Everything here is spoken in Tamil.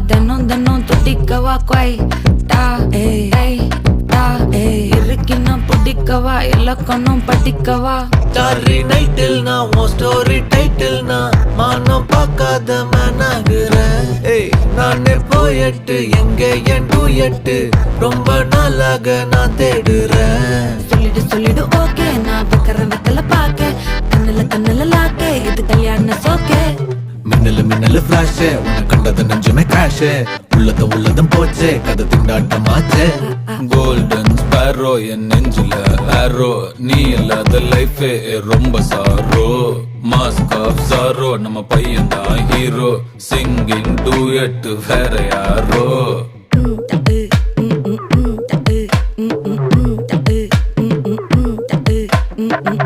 தினம் தினம் துடிக்கவா கொய் டா ஏய் டா இருக்கின்னா பிடிக்கவா இலக்கணம் படிக்கவா ஸ்டாரி நைட்டில் நான் உன் ஸ்டோரி டைட்டில் நான் மானம் பார்க்காத மேனாகிறேன். நானே போயட்டு எங்க என் டூயட்டு ரொம்ப நாளாக நான் தேடுறேன். சொல்லிடு ஓகே நான் வைக்கிறேன் வெத்தல பாக்க கண்ணுல லாக்கே இது கல்யாண சோக்கே மின்னலு ஃபிளாஷ் உன்னை கண்டது நெஞ்சுமே கிராஷ் உள்ளதும் போச்சே கதை திண்டாட்டமாச்சே. கோல்டன் ஸ்பேரோ என் நெஞ்சில ஆரோ நீ இல்லாத லைஃபே ரொம்ப சாரோ மாஸ்க் ஆஃப் சாரோ நம்ம பையன் தான் ஹீரோ சிங்கிங் டூயட் வேற யாரோ